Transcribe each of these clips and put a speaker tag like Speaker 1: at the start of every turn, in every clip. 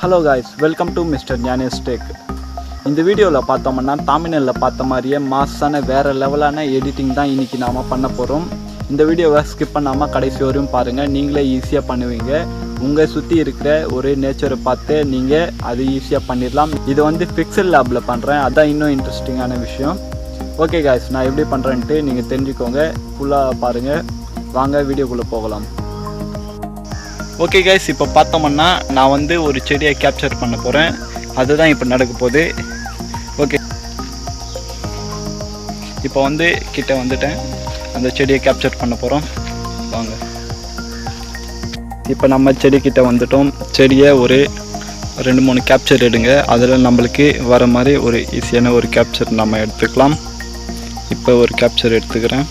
Speaker 1: Hello guys, welcome to Mr. Gnanesh Tech. இந்த வீடியோவில் பார்த்தோம்னா தாமினலில் பார்த்த மாதிரியே மாஸான வேறு லெவலான எடிட்டிங் தான் இன்றைக்கி நாம் பண்ண போகிறோம். இந்த வீடியோவை ஸ்கிப் பண்ணாமல் கடைசி வரையும் பாருங்கள். நீங்களே ஈஸியாக பண்ணுவீங்க. உங்கள் சுற்றி இருக்கிற ஒரு நேச்சரை பார்த்து நீங்கள் அது ஈஸியாக பண்ணிடலாம். இது வந்து பிக்செல்லாபில் பண்ணுறேன், அதுதான் இன்னும் இன்ட்ரெஸ்டிங்கான விஷயம். ஓகே காய்ஸ், நான் எப்படி பண்ணுறேன்ட்டு நீங்கள் தெரிஞ்சுக்கோங்க. ஃபுல்லாக பாருங்கள். வாங்க வீடியோக்குள்ளே போகலாம். ஓகே கைஸ், இப்போ பார்த்தோம்னா நான் வந்து ஒரு செடியை கேப்சர் பண்ண போகிறேன். அதுதான் இப்போ நடக்க போகுது. ஓகே, இப்போ வந்து கிட்ட வந்துட்டேன். அந்த செடியை கேப்சர் பண்ண போகிறோம். வாங்க, இப்போ நம்ம செடிக்கிட்ட வந்துட்டோம். செடியை ஒரு 2-3 கேப்சர் எடுங்க. அதில் நம்மளுக்கு வர மாதிரி ஒரு ஈஸியான ஒரு கேப்சர் நம்ம எடுத்துக்கலாம். இப்போ ஒரு கேப்சர் எடுத்துக்கிறேன்.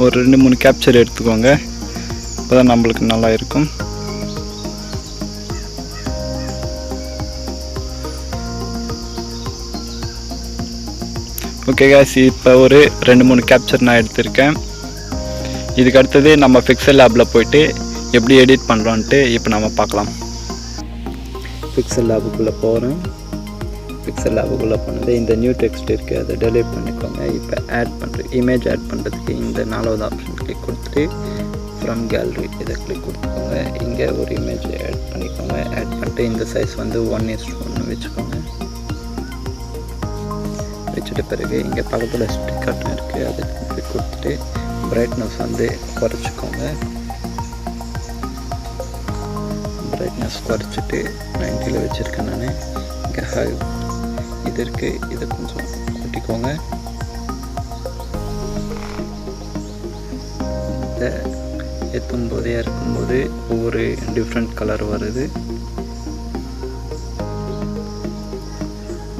Speaker 1: ஒரு 2-3 கேப்சர் எடுத்துக்கோங்க, அப்போ தான் நம்மளுக்கு நல்லா இருக்கும். ஓகே காய்ஸ், இப்போ ஒரு 2-3 கேப்சர் நான் எடுத்திருக்கேன். இதுக்கு அடுத்தது நம்ம பிக்செல்லாபில் போயிட்டு எப்படி எடிட் பண்ணுறோன்ட்டு இப்போ நம்ம பார்க்கலாம். பிக்செல்லாபுக்குள்ளே போகிறேன். பிக்செல்லாபுக்குள்ளே பண்ணது இந்த நியூ டெக்ஸ்ட் இருக்குது, அதை டெலீட் பண்ணிக்கோங்க. இப்போ இமேஜ் ஆட் பண்ணுறதுக்கு இந்த 4வது ஆப்ஷன் கிளிக் கொடுத்துட்டு ஃப்ரம் கேலரி இதை கிளிக் கொடுத்துக்கோங்க. இங்கே ஒரு இமேஜ் ஆட் பண்ணிக்கோங்க. ஆட் பண்ணிட்டு இந்த சைஸ் வந்து 1:1 வச்சுக்கோங்க. வச்சுட்டு பிறகு இங்கே பக்கத்தில் ஸ்டிக்கர்ட்டும் இருக்குது, அதை கிளிக் கொடுத்துட்டு பிரைட்னஸ் வந்து குறைச்சிக்கோங்க. பிரைட்னஸ் குறைச்சிட்டு 90 வச்சுருக்கேன் நான். இங்கே இது இருக்குது, இதை கொஞ்சம் கூட்டிக்கோங்க. இதை ஏற்றும்போதே இருக்கும்போது ஒவ்வொரு டிஃப்ரெண்ட் கலர் வருது.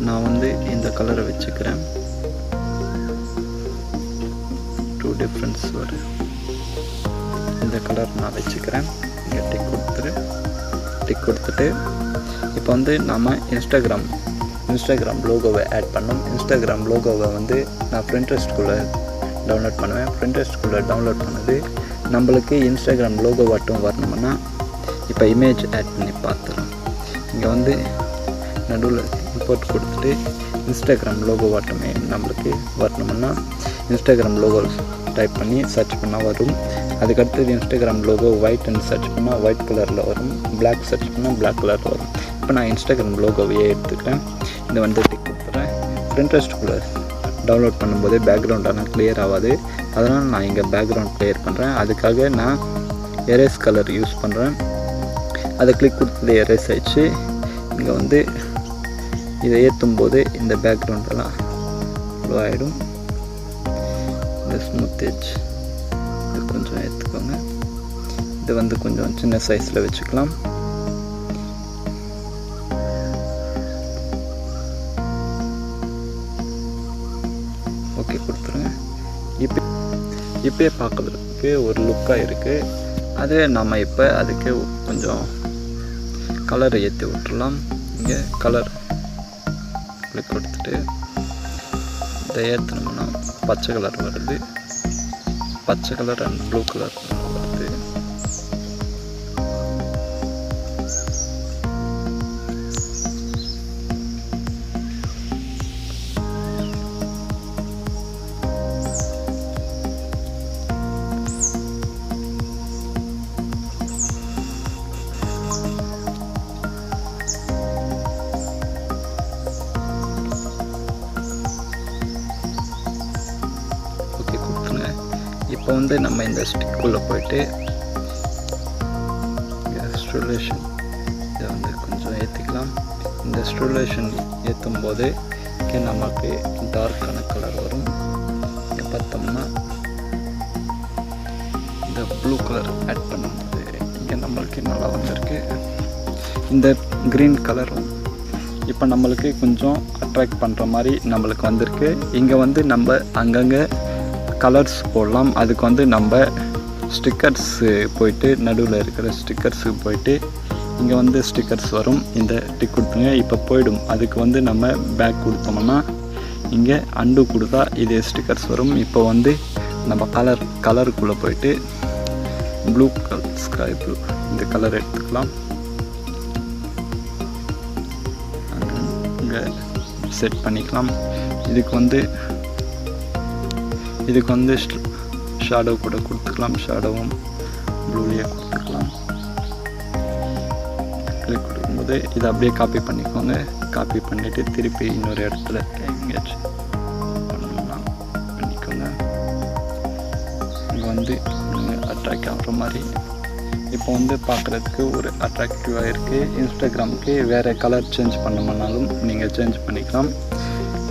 Speaker 1: நான் வந்து இந்த கலரை வச்சுக்கிறேன். 2 டிஃப்ரென்ஸ் வருது. இந்த கலர் நான் வச்சுக்கிறேன். இங்கே டிக் கொடுத்துட்டு இப்போ வந்து நம்ம இன்ஸ்டாகிராம் லோகோவை ஆட் பண்ணோம். இன்ஸ்டாகிராம் லோகோவை வந்து நான் Pinterestக்குள்ளே டவுன்லோட் பண்ணுவேன். Pinterestக்குள்ளே டவுன்லோட் பண்ணது நம்மளுக்கு இன்ஸ்டாகிராம் லோகோ மட்டும் வரணும்னா இப்போ இமேஜ் ஆட் பண்ணி பார்த்துலாம். இங்கே வந்து நடுவில் இம்போர்ட் கொடுத்துட்டு இன்ஸ்டாகிராம் லோகோ மட்டுமே நம்மளுக்கு வரணும்னா இன்ஸ்டாகிராம் லோகோ டைப் பண்ணி சர்ச் பண்ணால் வரும். அதுக்கடுத்தது இன்ஸ்டாகிராம் லோகோ ஒயிட்னு சர்ச் பண்ணால் ஒயிட் கலரில் வரும். பிளாக் சர்ச் பண்ணால் பிளாக் கலரில் வரும். இப்போ நான் இன்ஸ்டாகிராம் லோகோவையே எடுத்துக்கிறேன். இதை வந்து டிக் கொடுத்துறேன். Pinterestக்குள்ளே டவுன்லோட் பண்ணும்போது பேக்ரவுண்டானால் கிளியர் ஆகாது, அதனால் நான் இங்கே பேக்ரவுண்ட் கிளியர் பண்ணுறேன். அதுக்காக நான் எரேஸ் கலர் யூஸ் பண்ணுறேன். அதை கிளிக் கொடுத்தது எரேஸ் ஆயிடுச்சு. இங்கே வந்து இதை ஏற்றும் போது இந்த பேக்ரவுண்டெல்லாம் ஃப்ளோ ஆகிடும். இந்த ஸ்மூத் எட்ஜ் இது கொஞ்சம் ஏற்றுக்கோங்க. இது வந்து கொஞ்சம் சின்ன சைஸில் வச்சுக்கலாம். ஓகே கொடுத்துருங்க. இப்போயே பார்க்குறதுக்கு ஒரு லுக்காக இருக்குது. அது நம்ம இப்போ அதுக்கு கொஞ்சம் கலரை ஏற்றி விட்டுடலாம். இங்கே கலர் கிளிக் கொடுத்துட்டு இதை ஏற்றினோம்னா பச்சை கலர் வருது. பச்சை கலர் அண்ட் ப்ளூ கலர் வருது. இப்போ வந்து நம்ம இந்த ஸ்டிக்குள்ளே போயிட்டு ஸ்ட்ரூலேஷன் இதை வந்து கொஞ்சம் ஏற்றிக்கலாம். இந்த ஸ்ட்ரூலேஷன் ஏற்றும் போது இங்கே நமக்கு டார்க்கான கலர் வரும். இங்கே பார்த்தோம்னா இந்த ப்ளூ கலர் ஆட் பண்ணும்போது இங்கே நம்மளுக்கு நல்லா வந்திருக்கு. இந்த க்ரீன் கலரும் இப்போ நம்மளுக்கு கொஞ்சம் அட்ராக்ட் பண்ணுற மாதிரி நம்மளுக்கு வந்திருக்கு. இங்கே வந்து நம்ம அங்கங்கே கலர்ஸ் போடலாம். அதுக்கு வந்து நம்ம ஸ்டிக்கர்ஸு போயிட்டு நடுவில் இருக்கிற ஸ்டிக்கர்ஸுக்கு போயிட்டு இங்கே வந்து ஸ்டிக்கர்ஸ் வரும். இந்த டிக் கொடுத்துங்க. இப்போ போயிடும். அதுக்கு வந்து நம்ம பேக் கொடுத்தோம்னா இங்கே அண்டு கொடுத்தா இதே ஸ்டிக்கர்ஸ் வரும். இப்போ வந்து நம்ம கலருக்குள்ளே போயிட்டு ப்ளூ கலர், ஸ்கை ப்ளூ இந்த கலர் எடுத்துக்கலாம். இங்கே செட் பண்ணிக்கலாம். இதுக்கு வந்து ஷேடோ கூட கொடுத்துக்கலாம். ஷேடோவும் ப்ளூலேயே கொடுத்துக்கலாம். கிளிக் கொடுக்கும்போது இதை அப்படியே காப்பி பண்ணிக்கோங்க. காப்பி பண்ணிவிட்டு திருப்பி இன்னொரு இடத்துல எங்கேயாச்சும் பண்ணலாம் பண்ணிக்கோங்க. இங்கே வந்து அட்ராக்ட் ஆகிற மாதிரி இப்போ வந்து பார்க்குறதுக்கு ஒரு அட்ராக்டிவாக இருக்குது. இன்ஸ்டாகிராமுக்கு வேறு கலர் சேஞ்ச் பண்ணணும்னாலும் நீங்கள் சேஞ்ச் பண்ணிக்கலாம்.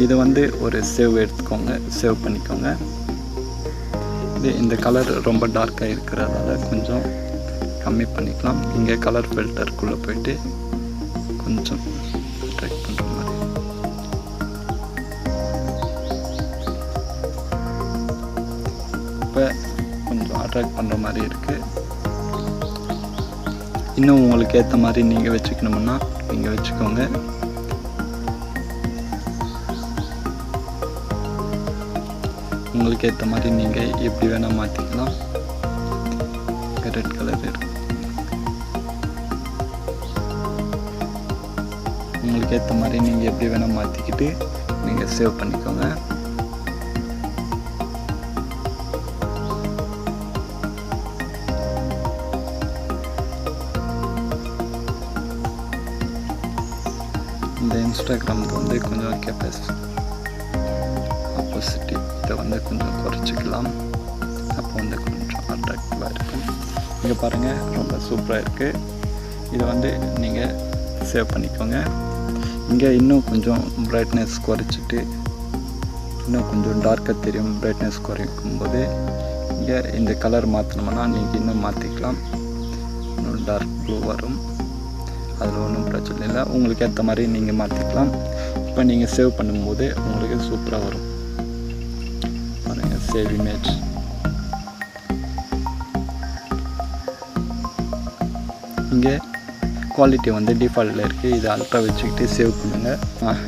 Speaker 1: இது வந்து ஒரு சேவ் எடுத்துக்கோங்க, சேவ் பண்ணிக்கோங்க. இந்த கலர் ரொம்ப டார்க்காக இருக்கிறதால கொஞ்சம் கம்மி பண்ணிக்கலாம். இங்கே கலர் ஃபில்டருக்குள்ளே போயிட்டு கொஞ்சம் அட்ராக்ட் பண்ணுற மாதிரி இப்போ கொஞ்சம் அட்ராக்ட் பண்ணுற மாதிரி இருக்குது. இன்னும் உங்களுக்கு ஏற்ற மாதிரி நீங்கள் வச்சுக்கணும்னா நீங்கள் வச்சுக்கோங்க. உங்களுக்கு ஏற்ற மாதிரி நீங்கள் எப்படி வேணால் மாற்றிக்கலாம். ரெட் கலர் இருக்கு. உங்களுக்கு ஏற்ற மாதிரி நீங்கள் எப்படி வேணால் மாற்றிக்கிட்டு நீங்கள் சேவ் பண்ணிக்கோங்க. இந்த இன்ஸ்டாகிராமுக்கு வந்து கொஞ்சம் ஆப்போசிட்டி இதை வந்து கொஞ்சம் குறைச்சிக்கலாம். அப்போ வந்து கொஞ்சம் அட்ராக்டிவாக இருக்கும். இங்கே பாருங்கள், ரொம்ப சூப்பராக இருக்குது. இதை வந்து நீங்கள் சேவ் பண்ணிக்கோங்க. இங்கே இன்னும் கொஞ்சம் பிரைட்னஸ் குறைச்சிட்டு இன்னும் கொஞ்சம் டார்க்காக தெரியும். பிரைட்னஸ் குறைக்கும் போது இங்கே இந்த கலர் மாற்றணும்னா நீங்கள் இன்னும் மாற்றிக்கலாம். இன்னும் டார்க் ப்ளூ வரும். அதில் ஒன்றும் பிரச்சனை இல்லை. உங்களுக்கு ஏற்ற மாதிரி நீங்கள் மாற்றிக்கலாம். இப்போ நீங்கள் சேவ் பண்ணும்போது உங்களுக்கு சூப்பராக வரும். பாருங்கள், சேவ் இமேஜ். இங்கே குவாலிட்டி வந்து டிஃபால்ட்டில் இருக்குது. இது அல்ட்ரா வச்சுக்கிட்டு சேவ் பண்ணுங்கள்.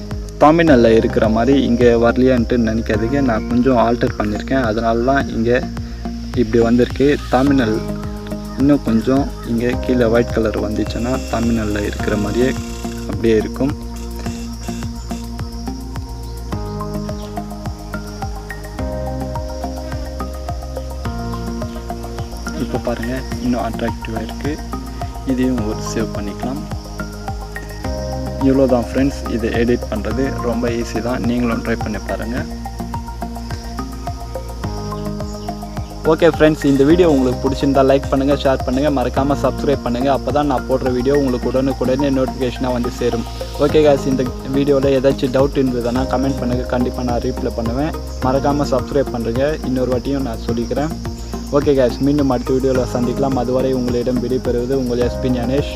Speaker 1: தாமினலில் இருக்கிற மாதிரி இங்கே வரலையான்ட்டு நினைக்காதீங்க. நான் கொஞ்சம் ஆல்டர் பண்ணியிருக்கேன், அதனால தான் இங்கே இப்படி வந்திருக்கு. தாமினல் இன்னும் கொஞ்சம் இங்கே கீழே ஒயிட் கலர் வந்துச்சுன்னா தாமினலில் இருக்கிற மாதிரியே அப்படியே இருக்கும். இப்போ பாருங்கள், இன்னும் அட்ராக்டிவாக இருக்குது. இதையும் ஒரு சேவ் பண்ணிக்கலாம். இவ்வளோ தான் ஃப்ரெண்ட்ஸ். இதை எடிட் பண்ணுறது ரொம்ப ஈஸி தான். நீங்களும் ட்ரை பண்ணி பாருங்கள். ஓகே ஃப்ரெண்ட்ஸ், இந்த வீடியோ உங்களுக்கு பிடிச்சிருந்தா லைக் பண்ணுங்கள், ஷேர் பண்ணுங்கள், மறக்காமல் சப்ஸ்கிரைப் பண்ணுங்கள். அப்போ தான் நான் போடுற வீடியோ உங்களுக்கு உடனுக்குடனே நோட்டிஃபிகேஷனாக வந்து சேரும். ஓகே காய்ஸ், இந்த வீடியோவில் ஏதாச்சும் டவுட் இருந்ததுன்னா கமெண்ட் பண்ணுங்கள். கண்டிப்பாக நான் ரீப்ளை பண்ணுவேன். மறக்காமல் சப்ஸ்கிரைப் பண்ணுறேங்க. இன்னொரு வாட்டியும் நான் சொல்லிக்கிறேன். ஓகே காய்ஸ், மீண்டும் அடுத்த வீடியோவில் சந்திக்கலாம். அதுவரை உங்களிடம் விடைபெறுவது உங்கள் SP ஞானேஷ்.